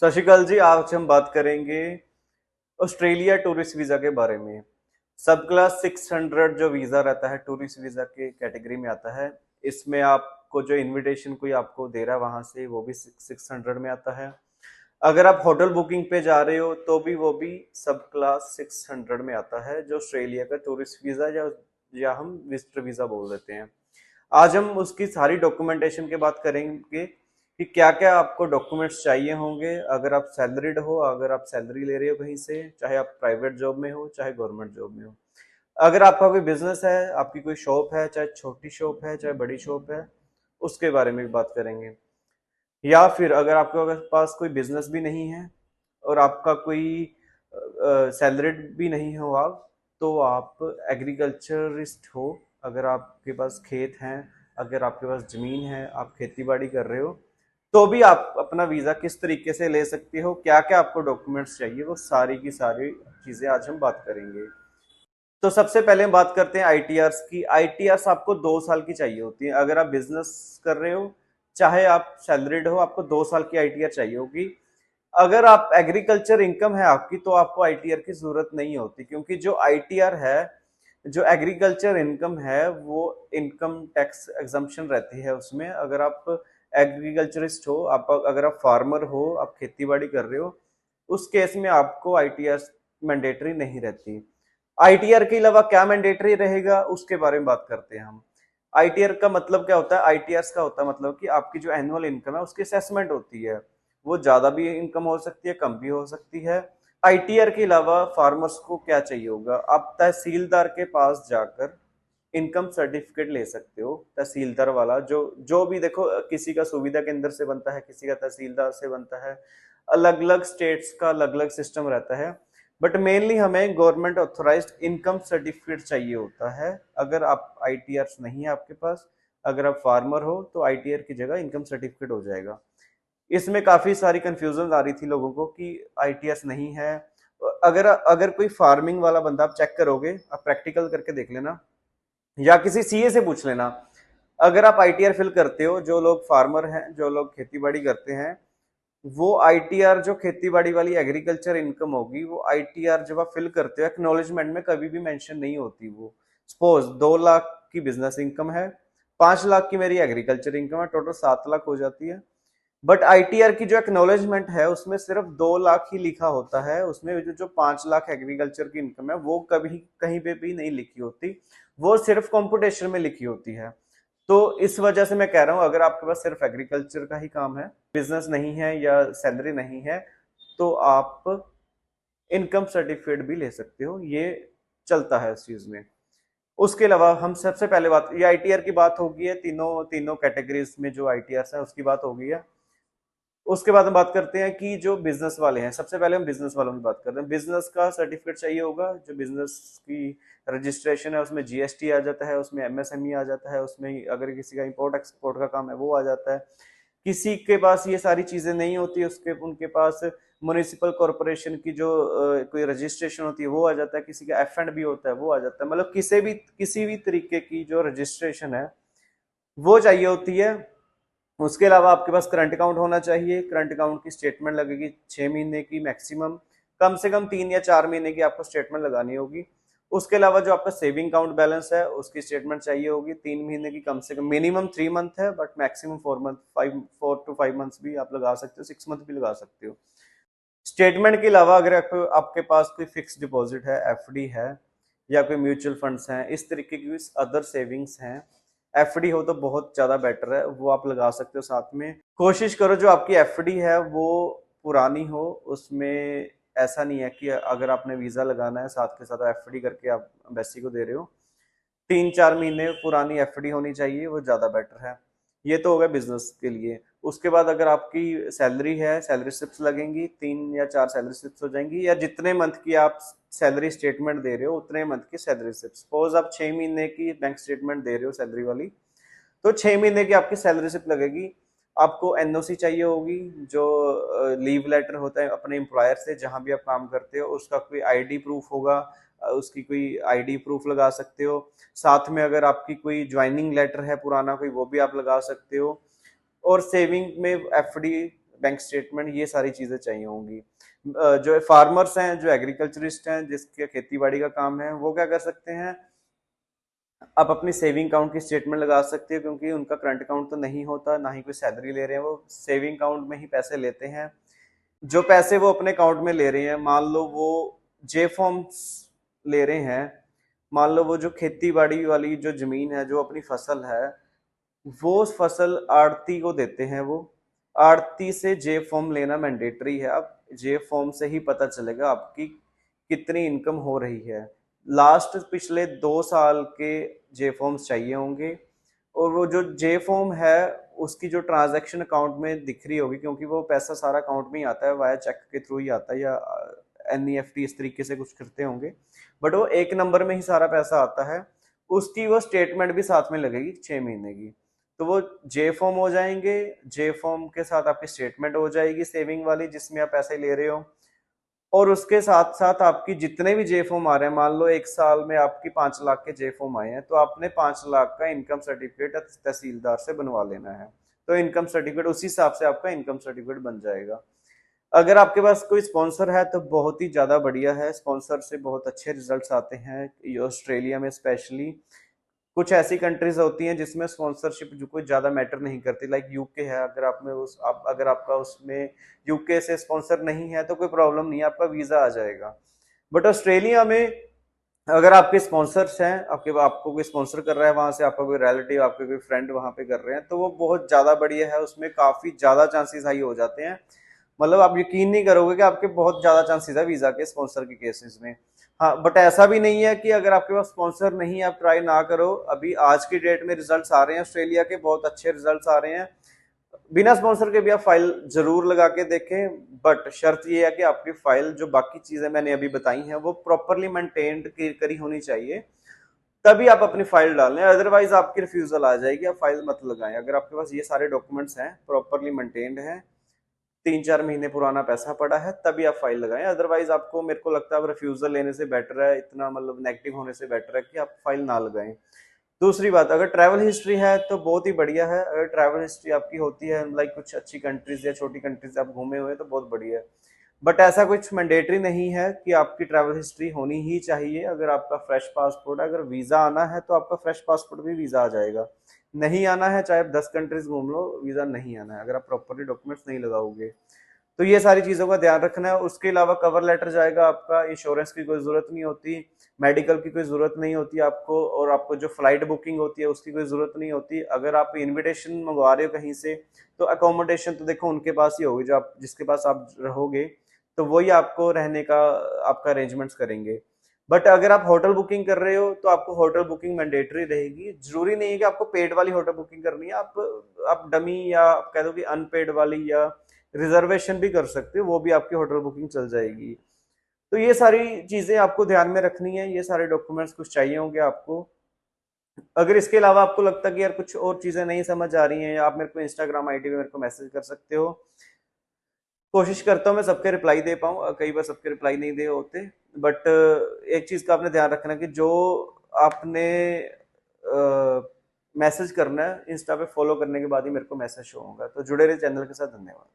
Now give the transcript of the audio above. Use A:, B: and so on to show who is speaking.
A: सत श्री अकाल जी। आज हम बात करेंगे ऑस्ट्रेलिया टूरिस्ट वीजा के बारे में। सब क्लास 600 जो वीजा रहता है टूरिस्ट वीजा के कैटेगरी में आता है। इसमें आपको जो इनविटेशन कोई आपको दे रहा है वहां से वो भी 600 में आता है। अगर आप होटल बुकिंग पे जा रहे हो तो भी वो भी सब क्लास 600 में आता है, जो ऑस्ट्रेलिया का टूरिस्ट वीजा या हम विजिटर वीजा बोल देते हैं। आज हम उसकी सारी डॉक्यूमेंटेशन की बात करेंगे कि क्या क्या आपको डॉक्यूमेंट्स चाहिए होंगे अगर आप सैलरीड हो, अगर आप सैलरी ले रहे हो कहीं से, चाहे आप प्राइवेट जॉब में हो चाहे गवर्नमेंट जॉब में हो। अगर आपका कोई बिजनेस है, आपकी कोई शॉप है, चाहे छोटी शॉप है चाहे बड़ी शॉप है, उसके बारे में भी बात करेंगे। या फिर अगर आपके पास कोई बिजनेस भी नहीं है और आपका कोई सैलरीड भी नहीं हो आप, तो आप एग्रीकल्चरिस्ट हो। अगर आपके पास खेत हैं, अगर आपके पास जमीन है, आप खेती बाड़ी कर रहे हो, तो भी आप अपना वीजा किस तरीके से ले सकते हो, क्या क्या आपको डॉक्यूमेंट्स चाहिए, वो सारी की सारी चीजें आज हम बात करेंगे। तो सबसे पहले हम बात करते हैं आईटीआरस की। आईटीआरस आपको 2 साल की चाहिए होती है अगर आप बिजनेस कर रहे हो, चाहे आप सैलरीड हो, आपको 2 साल की आईटीआर चाहिए होगी। अगर आप एग्रीकल्चर इनकम है आपकी, तो आपको आईटीआर की जरूरत नहीं होती, क्योंकि जो आईटीआर है, जो एग्रीकल्चर इनकम है, वो इनकम टैक्स एग्जम्पशन रहती है उसमें। अगर आप एग्रीकल्चरिस्ट हो, आप अगर आप फार्मर हो, आप खेती बाड़ी कर रहे हो, उस केस में आपको आईटीआर मैंडेटरी नहीं रहती। आईटीआर के अलावा क्या मैंडेटरी रहेगा उसके बारे में बात करते हैं हम। आईटीआर का मतलब क्या होता है? आईटीआर का होता है मतलब कि आपकी जो एनुअल इनकम है उसकी असेसमेंट होती है। वो ज्यादा भी इनकम हो सकती है, कम भी हो सकती है। आईटीआर के अलावा फार्मर्स को क्या चाहिए होगा? आप तहसीलदार के पास जाकर इनकम सर्टिफिकेट ले सकते हो। तहसीलदार वाला जो जो भी, देखो, किसी का सुविधा केंद्र से बनता है, किसी का तहसीलदार से बनता है। अलग अलग स्टेट्स का अलग अलग सिस्टम रहता है। बट मेनली हमें गवर्नमेंट ऑथोराइज्ड इनकम सर्टिफिकेट चाहिए होता है। अगर आप आईटीआर नहीं है आपके पास, अगर आप फार्मर हो, तो आईटीआर की जगह इनकम सर्टिफिकेट हो जाएगा। इसमें काफी सारी कंफ्यूजन आ रही थी लोगों को कि आईटीएस नहीं है। अगर अगर कोई फार्मिंग वाला बंदा, आप चेक करोगे, आप प्रैक्टिकल करके देख लेना या किसी सीए से पूछ लेना। अगर आप आईटीआर फिल करते हो, जो लोग फार्मर हैं, जो लोग खेती बाड़ी करते हैं, वो आईटीआर जो खेती बाड़ी वाली एग्रीकल्चर इनकम होगी, वो आईटीआर जब आप फिल करते हो एक्नॉलेजमेंट में कभी भी मेंशन नहीं होती। वो सपोज 2 लाख की बिजनेस इनकम है, 5 लाख की मेरी एग्रीकल्चर इनकम है, टोटल 7 लाख हो जाती है। बट आईटीआर की जो एक्नॉलेजमेंट है उसमें सिर्फ 2 लाख ही लिखा होता है। उसमें जो 5 लाख एग्रीकल्चर की इनकम है वो कभी कहीं पे भी नहीं लिखी होती। वो सिर्फ कंप्यूटेशन में लिखी होती है। तो इस वजह से मैं कह रहा हूं, अगर आपके पास सिर्फ एग्रीकल्चर का ही काम है, बिजनेस नहीं है या सैलरी नहीं है, तो आप इनकम सर्टिफिकेट भी ले सकते हो। ये चलता है इस चीज में। उसके अलावा हम सबसे पहले बात, ये आईटीआर की बात होगी है, तीनों तीनों कैटेगरीज में जो आईटीआर है उसकी बात होगी है। उसके बाद हम बात करते हैं कि जो बिजनेस वाले हैं, सबसे पहले हम बिजनेस वालों की बात करते हैं। बिजनेस का सर्टिफिकेट चाहिए होगा। जो बिजनेस की रजिस्ट्रेशन है उसमें जीएसटी आ जाता है, उसमें एमएसएमई आ जाता है, उसमें अगर किसी का इंपोर्ट एक्सपोर्ट का काम है वो आ जाता है। किसी के पास ये सारी चीजें नहीं होती, उसके उनके पास म्युनिसिपल कॉरपोरेशन की जो कोई रजिस्ट्रेशन होती है वो आ जाता है, किसी का एफ एंड बी होता है वो आ जाता है। मतलब किसी भी तरीके की जो रजिस्ट्रेशन है वो चाहिए होती है। उसके अलावा आपके पास करंट अकाउंट होना चाहिए। करंट अकाउंट की स्टेटमेंट लगेगी 6 महीने की मैक्सिमम, कम से कम 3 या 4 महीने की आपको स्टेटमेंट लगानी होगी। उसके अलावा जो आपका सेविंग अकाउंट बैलेंस है उसकी स्टेटमेंट चाहिए होगी 3 महीने की, कम से कम। मिनिमम 3 मंथ है, but maximum 4 month, 4 to 5 months भी आप लगा सकते हो, 6 मंथ भी लगा सकते हो। स्टेटमेंट के अलावा अगर आपके पास कोई फिक्स डिपॉजिट है, एफडी है, या कोई म्यूचुअल फंड्स हैं, इस तरीके की अदर सेविंग्स हैं, एफडी हो तो बहुत ज्यादा बेटर है, वो आप लगा सकते हो साथ में। कोशिश करो जो आपकी एफडी है वो पुरानी हो। उसमें ऐसा नहीं है कि अगर आपने वीजा लगाना है साथ के साथ एफडी करके आप एम्बेसी को दे रहे हो। 3-4 महीने पुरानी एफडी होनी चाहिए, वो ज्यादा बेटर है। ये तो हो गया बिजनेस के लिए। उसके बाद अगर आपकी सैलरी है, सैलरी स्लिप्स लगेंगी, 3 या 4 सैलरी स्लिप्स हो जाएंगी, या जितने मंथ की आप सैलरी स्टेटमेंट दे रहे हो उतने मंथ की सैलरी स्लिप। सपोज आप 6 महीने की बैंक स्टेटमेंट दे रहे हो सैलरी वाली, तो 6 महीने की आपकी सैलरी स्लिप लगेगी। आपको एनओसी चाहिए होगी, जो लीव लेटर होता है अपने एम्प्लॉयर से जहां भी आप काम करते हो, उसका कोई आईडी प्रूफ होगा, उसकी कोई आईडी प्रूफ लगा सकते हो। साथ में अगर आपकी कोई ज्वाइनिंग लेटर है पुराना कोई, वो भी आप लगा सकते हो। और सेविंग में एफडी बैंक स्टेटमेंट, ये सारी चीजें चाहिए होंगी। जो फार्मर्स हैं, जो एग्रीकल्चरिस्ट हैं, जिसके खेती बाड़ी का काम है, वो क्या कर सकते हैं, आप अपनी सेविंग अकाउंट की स्टेटमेंट लगा सकते हो, क्योंकि उनका करंट अकाउंट तो नहीं होता, ना ही कोई सैलरी ले रहे हैं, वो सेविंग अकाउंट में ही पैसे लेते हैं। जो पैसे वो अपने अकाउंट में ले रहे हैं, मान लो वो जे फॉर्म्स ले रहे हैं, मान लो वो जो खेती बाड़ी वाली जो जमीन है, जो अपनी फसल है, वो फसल आड़ती को देते हैं। वो आड़ती से जे फॉर्म लेना मैंडेटरी है। अब जे फॉर्म से ही पता चलेगा आपकी कितनी इनकम हो रही है। लास्ट पिछले 2 साल के जे फॉर्म्स चाहिए होंगे, और वो जो जे फॉर्म है उसकी जो ट्रांजैक्शन अकाउंट में दिख रही होगी, क्योंकि वो पैसा सारा अकाउंट में ही आता है, वाया चेक के थ्रू ही आता है, या NEFT इस तरीके से कुछ करते होंगे, बट वो एक नंबर में ही सारा पैसा आता है। उसकी वो स्टेटमेंट भी साथ में लगेगी 6 महीने की। तो वो जे फॉर्म हो जाएंगे, जे फॉर्म के साथ आपकी स्टेटमेंट हो जाएगी सेविंग वाली, जिसमें आप पैसे ले रहे हो, और उसके साथ साथ आपकी जितने भी जे फॉर्म आ रहे हैं, मान लो 1 साल में आपकी 5 लाख के जे फॉर्म आए हैं, तो आपने 5 लाख का इनकम सर्टिफिकेट तहसीलदार से बनवा लेना है। तो इनकम सर्टिफिकेट उसी हिसाब से आपका इनकम सर्टिफिकेट बन जाएगा। अगर आपके पास कोई स्पॉन्सर है तो बहुत ही ज्यादा बढ़िया है, स्पॉन्सर से बहुत अच्छे रिजल्ट्स आते हैं, ऑस्ट्रेलिया में स्पेशली। कुछ ऐसी कंट्रीज होती हैं जिसमें स्पॉन्सरशिप जो कोई ज्यादा मैटर नहीं करती, लाइक यूके है। अगर आप में अगर आपका उसमें यूके से स्पॉन्सर नहीं है तो कोई प्रॉब्लम नहीं है, आपका वीजा आ जाएगा। बट ऑस्ट्रेलिया में अगर आपके स्पॉन्सर्स हैं, आपको कोई स्पॉन्सर कर रहा है वहां से, आपका कोई रिलेटिव, आपके कोई फ्रेंड वहां पे कर रहे हैं, तो वो बहुत ज्यादा बढ़िया है, उसमें काफी ज्यादा चांसेस हाई हो जाते हैं। मतलब आप यकीन नहीं करोगे कि आपके बहुत ज्यादा चांसेस है वीजा के स्पॉन्सर के केसेस में। हाँ, बट ऐसा भी नहीं है कि अगर आपके पास स्पॉन्सर नहीं है आप ट्राई ना करो। अभी आज की डेट में रिजल्ट्स आ रहे हैं ऑस्ट्रेलिया के, बहुत अच्छे रिजल्ट्स आ रहे हैं। बिना स्पॉन्सर के भी आप फाइल जरूर लगा के देखें, बट शर्त ये है कि आपकी फाइल जो बाकी चीजें मैंने अभी बताई हैं वो प्रॉपरली मेंटेन्ड करी होनी चाहिए, तभी आप अपनी फाइल डालें। अदरवाइज आपकी रिफ्यूजल आ जाएगी, आप फाइल मत लगाएं। अगर आपके पास ये सारे डॉक्यूमेंट्स हैं, प्रॉपरली मेंटेन्ड हैं, 3-4 महीने पुराना पैसा पड़ा है, तभी आप फाइल लगाएं। अदरवाइज आपको, मेरे को लगता है रिफ्यूजल लेने से बेटर है, इतना मतलब नेगेटिव होने से बेटर है कि आप फाइल ना लगाएं। दूसरी बात, अगर ट्रैवल हिस्ट्री है तो बहुत ही बढ़िया है। अगर ट्रैवल हिस्ट्री आपकी होती है, लाइक कुछ अच्छी कंट्रीज या छोटी कंट्रीज आप घूमे हुए, तो बहुत बढ़िया है। बट ऐसा कुछ मैंडेटरी नहीं है कि आपकी ट्रैवल हिस्ट्री होनी ही चाहिए। अगर आपका फ्रेश पासपोर्ट है, अगर वीजा आना है तो आपका फ्रेश पासपोर्ट भी वीजा आ जाएगा। नहीं आना है, चाहे आप 10 कंट्रीज घूम लो, वीजा नहीं आना है अगर आप प्रॉपरली डॉक्यूमेंट्स नहीं लगाओगे। तो ये सारी चीजों का ध्यान रखना है। उसके अलावा कवर लेटर जाएगा आपका, इंश्योरेंस की कोई जरूरत नहीं होती, मेडिकल की कोई जरूरत नहीं होती आपको, और आपको जो फ्लाइट बुकिंग होती है उसकी कोई जरूरत नहीं होती। अगर आप इनविटेशन मंगवा रहे हो कहीं से, तो अकोमोडेशन तो देखो उनके पास ही होगी, जो आप जिसके पास आप रहोगे, तो वही आपको रहने का आपका अरेंजमेंट्स करेंगे। बट अगर आप होटल बुकिंग कर रहे हो तो आपको होटल बुकिंग मैंडेटरी रहेगी। जरूरी नहीं है कि आपको पेड वाली होटल बुकिंग करनी है, आप डमी या आप कह दो कि अनपेड वाली या रिजर्वेशन भी कर सकते हो, वो भी आपकी होटल बुकिंग चल जाएगी। तो ये सारी चीजें आपको ध्यान में रखनी है, ये सारे डॉक्यूमेंट्स कुछ चाहिए होंगे आपको। अगर इसके अलावा आपको लगता है कि यार कुछ और चीजें नहीं समझ आ रही हैं, आप मेरे को इंस्टाग्राम आईडी पे मेरे को मैसेज कर सकते हो। कोशिश करता हूँ मैं सबके रिप्लाई दे पाऊँ, कई बार सबके रिप्लाई नहीं दे होते। बट एक चीज का आपने ध्यान रखना कि जो आपने मैसेज करना है, इंस्टा पे फॉलो करने के बाद ही मेरे को मैसेज शो होगा। तो जुड़े रहे चैनल के साथ। धन्यवाद।